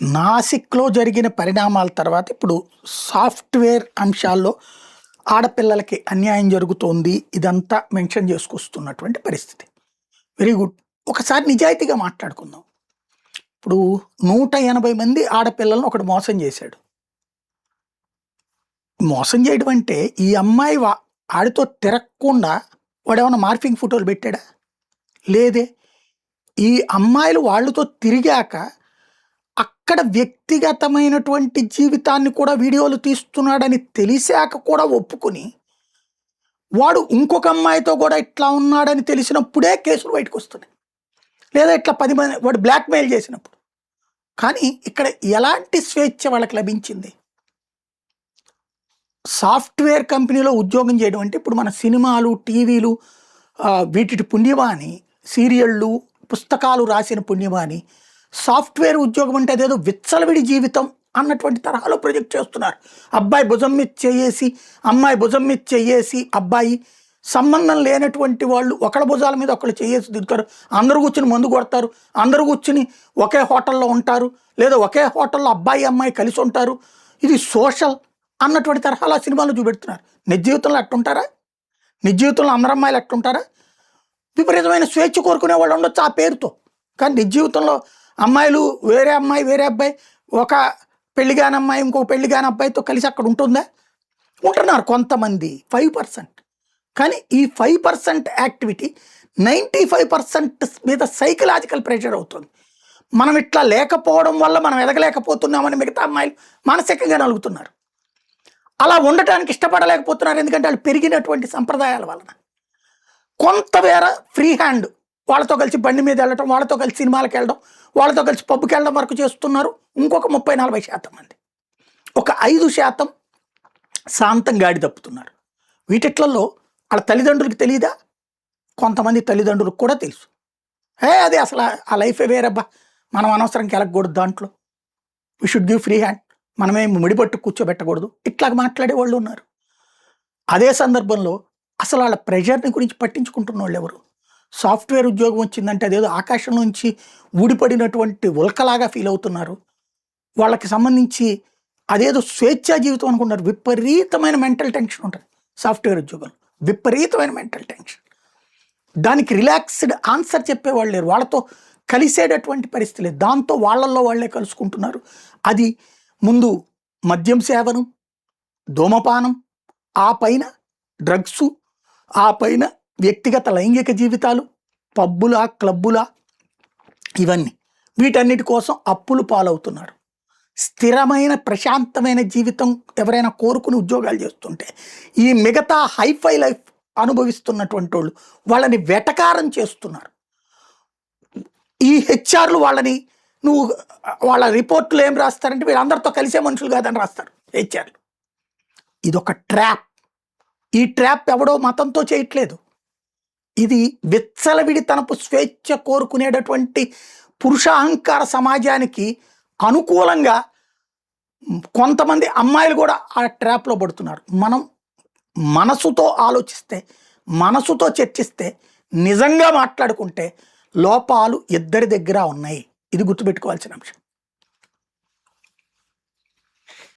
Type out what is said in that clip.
నాసిక్‌లో జరిగిన పరిణామాల తర్వాత ఇప్పుడు సాఫ్ట్‌వేర్ అంశాల్లో ఆడపిల్లలకి అన్యాయం జరుగుతోంది. ఇదంతా మెన్షన్ చేసుకొస్తున్నటువంటి పరిస్థితి. Very good. ఒకసారి నిజాయితీగా మాట్లాడుకుందాం. ఇప్పుడు 180 మంది ఆడపిల్లలను ఒకడు మోసం చేశాడు. మోసం చేయడం అంటే ఈ అమ్మాయి ఆడితో తిరగకుండా వాడేమన్నా మార్ఫింగ్ ఫోటోలు పెట్టాడా? లేదే. ఈ అమ్మాయిలు వాళ్ళతో తిరిగాక అక్కడ వ్యక్తిగతమైనటువంటి జీవితాన్ని కూడా వీడియోలు తీస్తున్నాడని తెలిసాక కూడా ఒప్పుకొని, వాడు ఇంకొక అమ్మాయితో కూడా ఇట్లా ఉన్నాడని తెలిసినప్పుడే కేసులు బయటకొస్తున్నాయి. లేదా ఇట్లా 10 మంది వాడు బ్లాక్‌మెయిల్ చేసినప్పుడు. కానీ ఇక్కడ ఎలాంటి స్వేచ్ఛ వాళ్ళకి లభించింది? సాఫ్ట్‌వేర్ కంపెనీలో ఉద్యోగం చేయడం అంటే ఇప్పుడు మన సినిమాలు, టీవీలు వీటిటి పుణ్యమా అని, సీరియళ్ళు, పుస్తకాలు రాసిన పుణ్యమా అని, సాఫ్ట్‌వేర్ ఉద్యోగం అంటే అదేదో విచ్చలవిడి జీవితం అన్నటువంటి తరహాలో ప్రొజెక్ట్ చేస్తున్నారు. అబ్బాయి భుజం మీద చెయ్యేసి, అమ్మాయి భుజం మీద చెయ్యేసి, అబ్బాయి సంబంధం లేనటువంటి వాళ్ళు ఒకళ్ళ భుజాల మీద ఒకళ్ళు చెయ్యేసి దిగుతారు. అందరూ కూర్చుని మందు కొడతారు. అందరూ కూర్చుని ఒకే హోటల్లో ఉంటారు. లేదా ఒకే హోటల్లో అబ్బాయి, అమ్మాయి కలిసి ఉంటారు. ఇది సోషల్ అన్నటువంటి తరహాలో సినిమాలు చూపెడుతున్నారు. నిజ జీవితంలో అట్టుంటారా? నిజ జీవితంలో అందరు అమ్మాయిలు అట్టుంటారా? విపరీతమైన స్వేచ్ఛ కోరుకునే వాళ్ళు ఉండొచ్చు ఆ పేరుతో. కానీ నిజ జీవితంలో అమ్మాయిలు వేరే అమ్మాయి, వేరే అబ్బాయి, ఒక పెళ్లిగాని అమ్మాయి ఇంకొక పెళ్లిగాని అబ్బాయితో కలిసి అక్కడ ఉంటుందా? ఉంటున్నారు కొంతమంది, 5%. కానీ ఈ 5% యాక్టివిటీ 95% మీద సైకలాజికల్ ప్రెషర్ అవుతుంది. మనం ఇట్లా లేకపోవడం వల్ల మనం ఎదగలేకపోతున్నామని మిగతా అమ్మాయిలు మానసికంగా నలుగుతున్నారు. అలా ఉండటానికి ఇష్టపడలేకపోతున్నారు. ఎందుకంటే వాళ్ళు పెరిగినటువంటి సంప్రదాయాల వలన. కొంత వేరే ఫ్రీ హ్యాండ్ వాళ్ళతో కలిసి బండి మీద వెళ్ళడం, వాళ్ళతో కలిసి సినిమాలకు వెళ్ళడం, వాళ్ళతో కలిసి పబ్కి వెళ్ళడం వరకు చేస్తున్నారు. ఇంకొక 30-40% మంది, ఒక 5% శాంతం గాడి తప్పుతున్నారు. వీటిట్లలో వాళ్ళ తల్లిదండ్రులకు తెలియదా? కొంతమంది తల్లిదండ్రులకు కూడా తెలుసు. అది అసలు ఆ లైఫే వేరబ్బా, మనం అనవసరం కెలగకూడదు దాంట్లో, we should give free hand, మనమేం ముడిపట్టు కూర్చోబెట్టకూడదు, ఇట్లాగ మాట్లాడే వాళ్ళు ఉన్నారు. అదే సందర్భంలో అసలు వాళ్ళ ప్రెషర్ని గురించి పట్టించుకుంటున్న వాళ్ళు ఎవరు? సాఫ్ట్‌వేర్ ఉద్యోగం వచ్చిందంటే అదేదో ఆకాశం నుంచి ఊడిపడినటువంటి ఉల్కలాగా ఫీల్ అవుతున్నారు. వాళ్ళకి సంబంధించి అదేదో స్వేచ్ఛా జీవితం అనుకుంటారు. విపరీతమైన మెంటల్ టెన్షన్ ఉంటుంది సాఫ్ట్‌వేర్ ఉద్యోగంలో. విపరీతమైన మెంటల్ టెన్షన్. దానికి రిలాక్స్డ్ ఆన్సర్ చెప్పేవాళ్ళు లేరు. వాళ్ళతో కలిసేటటువంటి పరిస్థితి లేదు. దాంతో వాళ్ళల్లో వాళ్ళే కలుసుకుంటున్నారు. అది ముందు మద్యం సేవనం, ధూమపానం, ఆ పైన డ్రగ్సు, ఆ పైన వ్యక్తిగత లైంగిక జీవితాలు, పబ్బులా, క్లబ్బులా, ఇవన్నీ. వీటన్నిటి కోసం అప్పులు పాలవుతున్నారు. స్థిరమైన ప్రశాంతమైన జీవితం ఎవరైనా కోరుకుని ఉద్యోగాలు చేస్తుంటే ఈ మిగతా హైఫై లైఫ్ అనుభవిస్తున్నటువంటి వాళ్ళు వాళ్ళని వెటకారం చేస్తున్నారు. ఈ హెచ్ఆర్లు వాళ్ళని, నువ్వు వాళ్ళ రిపోర్టులు ఏం రాస్తారంటే వీళ్ళందరితో కలిసే మనుషులు కాదని రాస్తారు హెచ్ఆర్లు. ఇదొక ట్రాప్. ఈ ట్రాప్ ఎవడో మతంతో చేయట్లేదు. ఇది విచ్చలవిడి తనపు స్వేచ్ఛ కోరుకునేటటువంటి పురుషాహంకార సమాజానికి అనుకూలంగా కొంతమంది అమ్మాయిలు కూడా ఆ ట్రాప్లో పడుతున్నారు. మనం మనసుతో ఆలోచిస్తే, మనసుతో చర్చిస్తే, నిజంగా మాట్లాడుకుంటే లోపాలు ఇద్దరి దగ్గర ఉన్నాయి. ఇది గుర్తుపెట్టుకోవాల్సిన అంశం.